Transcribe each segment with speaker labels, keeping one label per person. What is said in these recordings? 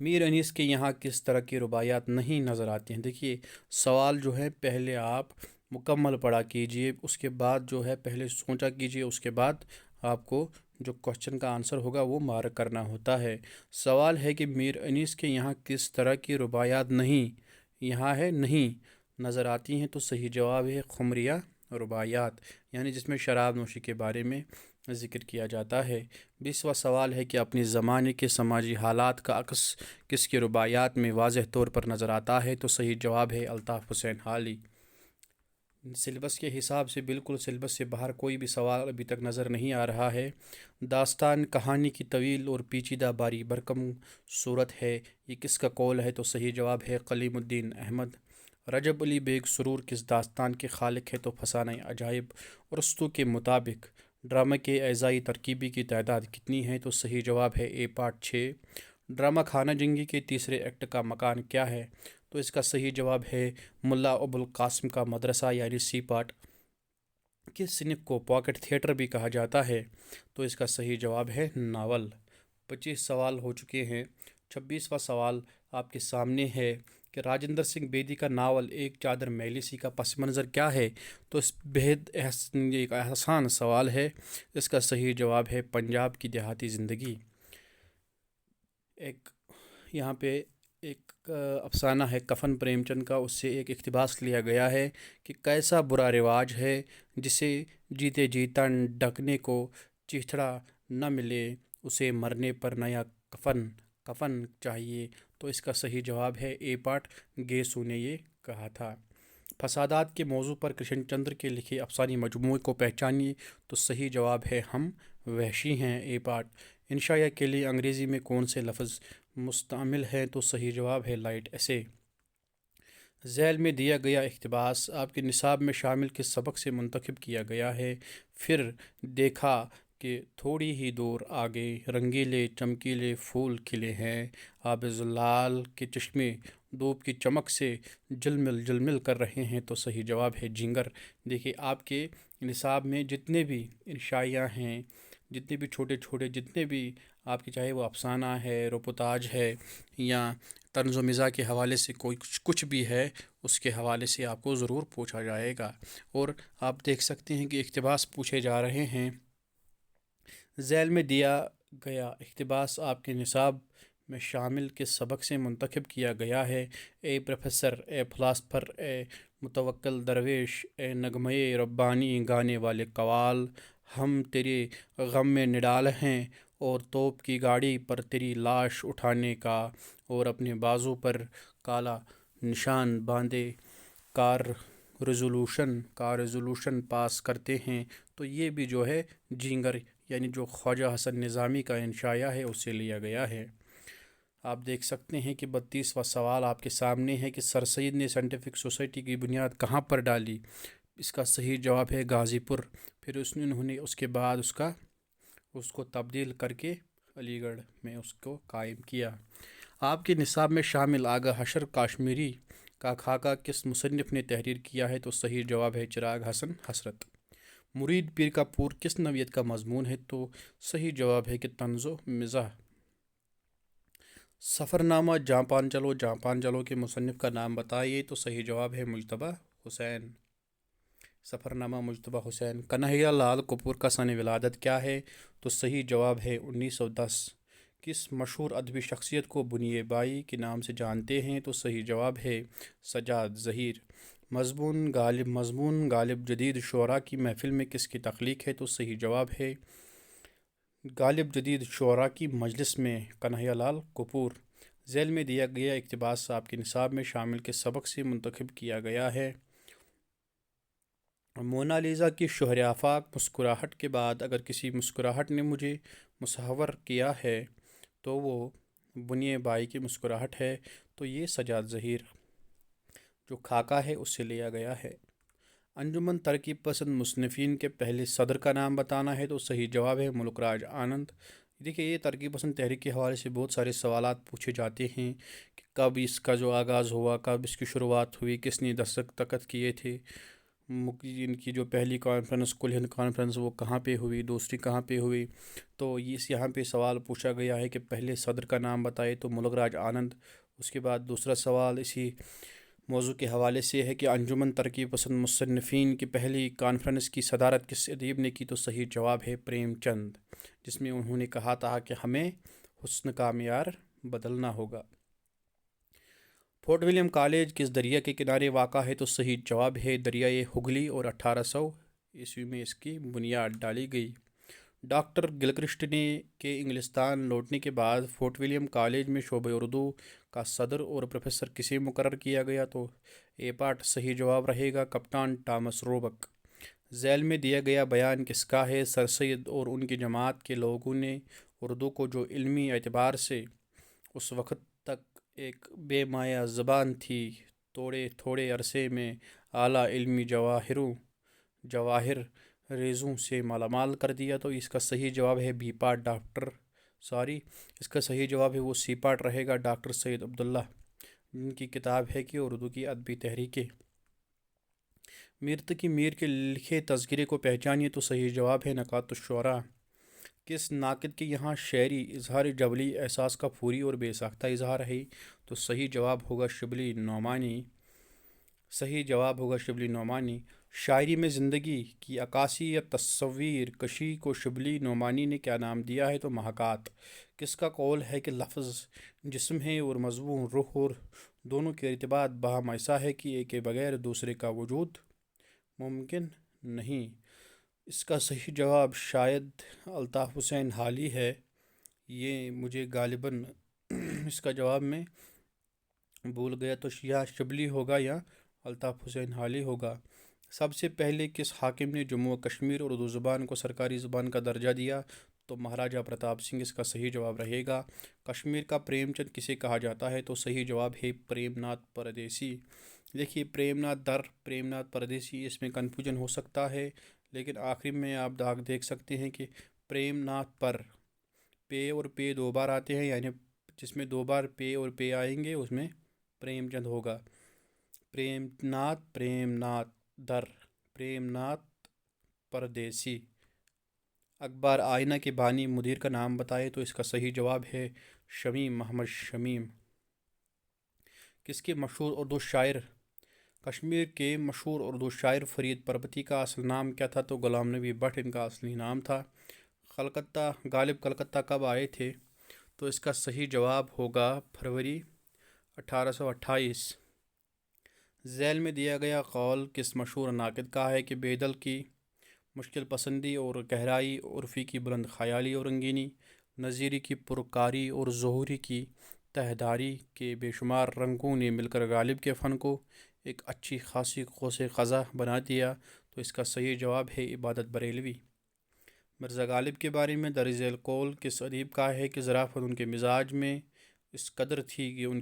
Speaker 1: میر انیس کے یہاں کس طرح کی رباعیات نہیں نظر آتی ہیں؟ دیکھیے سوال جو ہے پہلے آپ مکمل پڑھا کیجئے، اس کے بعد جو ہے پہلے سوچا کیجئے، اس کے بعد آپ کو جو کوشچن کا آنسر ہوگا وہ مارک کرنا ہوتا ہے۔ سوال ہے کہ میر انیس کے یہاں کس طرح کی رباعیات نہیں، یہاں ہے نہیں نظر آتی ہیں، تو صحیح جواب ہے خمریہ رباعیات، یعنی جس میں شراب نوشی کے بارے میں ذکر کیا جاتا ہے۔ 20واں سوال ہے کہ اپنے زمانے کے سماجی حالات کا عکس کس کی رباعیات میں واضح طور پر نظر آتا ہے؟ تو صحیح جواب ہے الطاف حسین حالی۔ سلیبس کے حساب سے بالکل سلیبس سے باہر کوئی بھی سوال ابھی تک نظر نہیں آ رہا ہے۔ داستان کہانی کی طویل اور پیچیدہ باری بھرکم صورت ہے، یہ کس کا قول ہے؟ تو صحیح جواب ہے کلیم الدین احمد۔ رجب علی بیگ سرور کس داستان کے خالق ہے؟ تو فسانہ عجائب۔ ارسطو کے مطابق ڈرامہ کے اعضائی ترکیبی کی تعداد کتنی ہے؟ تو صحیح جواب ہے اے پارٹ 6۔ ڈرامہ خانہ جنگی کے تیسرے ایکٹ کا مکان کیا ہے؟ تو اس کا صحیح جواب ہے ملا ابو القاسم کا مدرسہ، یعنی سی پارٹ۔ کس صنف کو پاکٹ تھیٹر بھی کہا جاتا ہے؟ تو اس کا صحیح جواب ہے ناول۔ 25 سوال ہو چکے ہیں۔ 26واں سوال آپ کے سامنے ہے کہ راجندر سنگھ بیدی کا ناول ایک چادر میلی سی کا پس منظر کیا ہے؟ تو اس بہت ایک آسان سوال ہے، اس کا صحیح جواب ہے پنجاب کی دیہاتی زندگی۔ ایک یہاں پہ ایک افسانہ ہے کفن پریم چند کا، اس سے ایک اقتباس لیا گیا ہے کہ کیسا برا رواج ہے جسے جیتے جیتا ڈھکنے کو چیتھڑا نہ ملے، اسے مرنے پر نیا کفن چاہیے۔ تو اس کا صحیح جواب ہے اے پارٹ، گیسو نے یہ کہا تھا۔ فسادات کے موضوع پر کرشن چندر کے لکھے افسانوی مجموعے کو پہچانیے۔ تو صحیح جواب ہے ہم وحشی ہیں، اے پارٹ۔ انشائیہ کے لیے انگریزی میں کون سے لفظ مستعمل ہے؟ تو صحیح جواب ہے لائٹ ایسے۔ ذیل میں دیا گیا اقتباس آپ کے نصاب میں شامل کس سبق سے منتخب کیا گیا ہے؟ پھر دیکھا کہ تھوڑی ہی دور آگے رنگیلے چمکیلے پھول کھلے ہیں، آب زلال کے چشمے دھوپ کی چمک سے جلمل کر رہے ہیں۔ تو صحیح جواب ہے جینگر۔ دیکھیے آپ کے نصاب میں جتنے بھی انشائیہ ہیں، جتنے بھی چھوٹے چھوٹے جتنے بھی آپ کی چاہے وہ افسانہ ہے، روپوتاج ہے، یا طنز و مزاح کے حوالے سے کوئی کچھ بھی ہے، اس کے حوالے سے آپ کو ضرور پوچھا جائے گا۔ اور آپ دیکھ سکتے ہیں کہ اقتباس پوچھے جا رہے ہیں۔ ذیل میں دیا گیا اقتباس آپ کے نصاب میں شامل کس سبق سے منتخب کیا گیا ہے؟ اے پروفیسر، اے فلاسفر، اے متوکل درویش، اے نغمے ربانی گانے والے قوال، ہم تیرے غم میں نڈال ہیں، اور توپ کی گاڑی پر تیری لاش اٹھانے کا، اور اپنے بازو پر کالا نشان باندھے کار ریزولوشن پاس کرتے ہیں۔ تو یہ بھی جو ہے جینگر یعنی جو خواجہ حسن نظامی کا انشائیہ ہے اس سے لیا گیا ہے۔ آپ دیکھ سکتے ہیں کہ 32واں سوال آپ کے سامنے ہے کہ سر سید نے سائنٹیفک سوسائٹی کی بنیاد کہاں پر ڈالی؟ اس کا صحیح جواب ہے غازی پور۔ پھر انہوں نے اس کے بعد اس کو تبدیل کر کے علی گڑھ میں اس کو قائم کیا۔ آپ کے نصاب میں شامل آغا حشر کاشمیری کا خاکہ کس مصنف نے تحریر کیا ہے؟ تو صحیح جواب ہے چراغ حسن حسرت۔ مرید پیر کا پور کس نوعیت کا مضمون ہے؟ تو صحیح جواب ہے کہ طنز و مزاح۔ سفر نامہ جاپان چلو کے مصنف کا نام بتائیے؟ تو صحیح جواب ہے مجتبیٰ حسین۔ سفر نامہ مجتبیٰ حسین۔ کنہیا لال کپور کا سن ولادت کیا ہے؟ تو صحیح جواب ہے 1910۔ کس مشہور ادبی شخصیت کو بنیے بائی کے نام سے جانتے ہیں؟ تو صحیح جواب ہے سجاد ظہیر۔ مضمون غالب جدید شعراء کی محفل میں کس کی تخلیق ہے؟ تو صحیح جواب ہے غالب جدید شعراء کی مجلس میں کنہیا لال کپور۔ ذیل میں دیا گیا اقتباس آپ کے نصاب میں شامل کے سبق سے منتخب کیا گیا ہے۔ مونالیزا کی شہر آفاق مسکراہٹ کے بعد اگر کسی مسکراہٹ نے مجھے مصور کیا ہے تو وہ بنیے بائی کی مسکراہٹ ہے۔ تو یہ سجاد ظہیر جو خاکہ ہے اس سے لیا گیا ہے۔ انجمن ترقی پسند مصنفین کے پہلے صدر کا نام بتانا ہے۔ تو صحیح جواب ہے ملک راج آنند۔ دیکھیے یہ ترقی پسند تحریک کے حوالے سے بہت سارے سوالات پوچھے جاتے ہیں کہ کب اس کا جو آغاز ہوا، کب اس کی شروعات ہوئی، کس نے دستخط کیے تھے، ان کی جو پہلی کانفرنس کل ہند کانفرنس وہ کہاں پہ ہوئی، دوسری کہاں پہ ہوئی. تو یہاں پہ سوال پوچھا گیا ہے کہ پہلے صدر کا نام بتائے، تو ملک راج آنند. اس کے بعد دوسرا سوال اسی موضوع کے حوالے سے ہے کہ انجمن ترقی پسند مصنفین کی پہلی کانفرنس کی صدارت کس ادیب نے کی. تو صحیح جواب ہے پریم چند، جس میں انہوں نے کہا تھا کہ ہمیں حسن کا معیار بدلنا ہوگا. فورٹ ولیم کالج کس دریا کے کنارے واقع ہے. تو صحیح جواب ہے دریائے ہگلی، اور 1800 میں اس کی بنیاد ڈالی گئی. ڈاکٹر گلکرسٹ نے کے انگلستان لوٹنے کے بعد فورٹ ولیم کالج میں شعبہ اردو کا صدر اور پروفیسر کسے مقرر کیا گیا. تو اے پارٹ صحیح جواب رہے گا کپتان ٹامس روبک. ذیل میں دیا گیا بیان کس کا ہے. سر سید اور ان کی جماعت کے لوگوں نے اردو کو، جو علمی اعتبار سے اس وقت تک ایک بے مایہ زبان تھی، تھوڑے عرصے میں اعلیٰ علمی جواہر ریزوں سے مالا مال کر دیا. تو اس کا صحیح جواب ہے بی پارٹ اس کا صحیح جواب ہے وہ سی پارٹ رہے گا ڈاکٹر سید عبداللہ، جن کی کتاب ہے کہ اردو کی ادبی تحریکیں. میر تقی میر کے لکھے تذکرے کو پہچانیے. تو صحیح جواب ہے نکات الشعراء. کس ناقد کے یہاں شعری اظہار جبلی احساس کا پھوری اور بے ساختہ اظہار ہے. تو صحیح جواب ہوگا شبلی نعمانی. شاعری میں زندگی کی عکاسی یا تصویر کشی کو شبلی نعمانی نے کیا نام دیا ہے. تو محاکات. کس کا قول ہے کہ لفظ جسم ہے اور مضمون روح، اور دونوں کے ارتباط باہم ایسا ہے کہ ایک کے بغیر دوسرے کا وجود ممکن نہیں. اس کا صحیح جواب شاید الطاف حسین حالی ہے. یہ مجھے غالباً اس کا جواب میں بھول گیا، تو یا شبلی ہوگا یا الطاف حسین حالی ہوگا. سب سے پہلے کس حاکم نے جموں و کشمیر اردو زبان کو سرکاری زبان کا درجہ دیا. تو مہاراجہ پرتاپ سنگھ اس کا صحیح جواب رہے گا. کشمیر کا پریم چند کسے کہا جاتا ہے. تو صحیح جواب ہے پریم ناتھ پردیسی. دیکھیے پریم ناتھ پردیسی، اس میں کنفیوژن ہو سکتا ہے، لیکن آخری میں آپ داغ دیکھ سکتے ہیں کہ پریم ناتھ پر پے اور پے دو بار آتے ہیں، یعنی جس میں دو بار پے اور پے آئیں گے اس میں پریم چند ہوگا. پریم ناتھ پردیسی. اخبار آئینہ کے بانی مدیر کا نام بتائے. تو اس کا صحیح جواب ہے محمد شمیم. کس کے مشہور اردو شاعر کشمیر کے مشہور اردو شاعر فرید پربتی کا اصل نام کیا تھا. تو غلام نبی بٹ ان کا اصلی نام تھا. غالب کلکتہ کب آئے تھے. تو اس کا صحیح جواب ہوگا فروری 1828. ذیل میں دیا گیا قول کس مشہور ناقد کا ہے کہ بیدل کی مشکل پسندی اور گہرائی، عرفی کی بلند خیالی اور رنگینی، نظیری کی پرکاری اور ظہوری کی تہداری کے بے شمار رنگوں نے مل کر غالب کے فن کو ایک اچھی خاصی قوس قزح بنا دیا. تو اس کا صحیح جواب ہے عبادت بریلوی. مرزا غالب کے بارے میں درج ذیل قول کس ادیب کا ہے کہ ظرافت ان کے مزاج میں اس قدر تھی کہ ان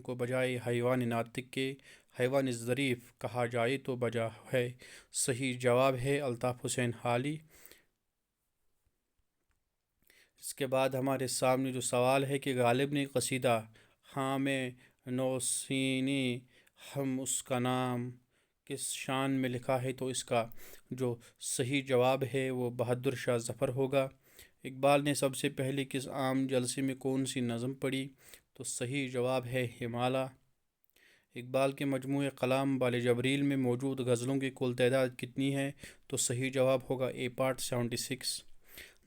Speaker 1: کو بجائے حیوان ناطق کے حیوان ظریف کہا جائے تو بجا ہے. صحیح جواب ہے الطاف حسین حالی. اس کے بعد ہمارے سامنے جو سوال ہے کہ غالب نے قصیدہ خام نوسینی ہم اس کا نام کس شان میں لکھا ہے. تو اس کا جو صحیح جواب ہے وہ بہادر شاہ ظفر ہوگا. اقبال نے سب سے پہلے کس عام جلسے میں کون سی نظم پڑھی. تو صحیح جواب ہے ہمالہ. اقبال کے مجموعہ کلام بال جبریل میں موجود غزلوں کی کل تعداد کتنی ہے. تو صحیح جواب ہوگا اے پارٹ 76.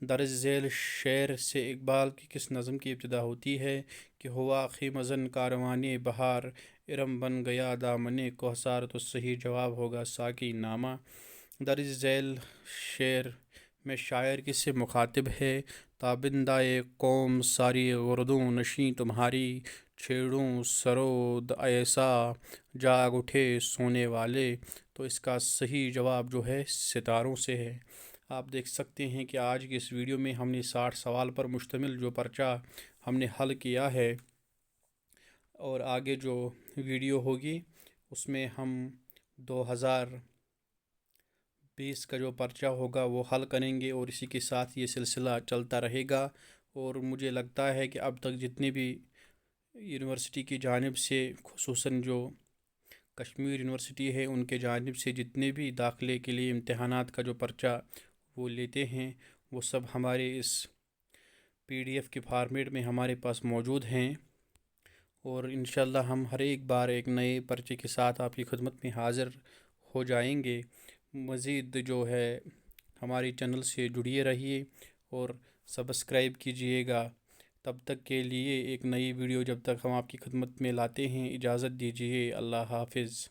Speaker 1: درج ذیل شعر سے اقبال کی کس نظم کی ابتدا ہوتی ہے کہ ہوا خیمزن کاروان بہار، ارم بن گیا دامن کوثر. تو صحیح جواب ہوگا ساقی نامہ. درج ذیل شعر میں شاعر کس سے مخاطب ہے. تابندہ قوم ساری گردوں نشیں تمہاری، چھیڑوں سرود ایسا جاگ اٹھے سونے والے. تو اس کا صحیح جواب جو ہے ستاروں سے ہے. آپ دیکھ سکتے ہیں کہ آج کی اس ویڈیو میں ہم نے 60 سوال پر مشتمل جو پرچہ ہم نے حل کیا ہے، اور آگے جو ویڈیو ہوگی اس میں ہم 2020 کا جو پرچہ ہوگا وہ حل کریں گے، اور اسی کے ساتھ یہ سلسلہ چلتا رہے گا. اور مجھے لگتا ہے کہ اب تک جتنے بھی یونیورسٹی کی جانب سے خصوصاً جو کشمیر یونیورسٹی ہے ان کے جانب سے جتنے بھی داخلے کے لیے امتحانات کا جو پرچہ وہ لیتے ہیں وہ سب ہمارے اس PDF کے فارمیٹ میں ہمارے پاس موجود ہیں، اور انشاءاللہ ہم ہر ایک بار ایک نئے پرچے کے ساتھ آپ کی خدمت میں حاضر ہو جائیں گے۔ مزید جو ہے ہماری چینل سے جڑیے رہیے اور سبسکرائب کیجیے گا۔ تب تک کے لیے ایک نئی ویڈیو جب تک ہم آپ کی خدمت میں لاتے ہیں، اجازت دیجیے، اللہ حافظ۔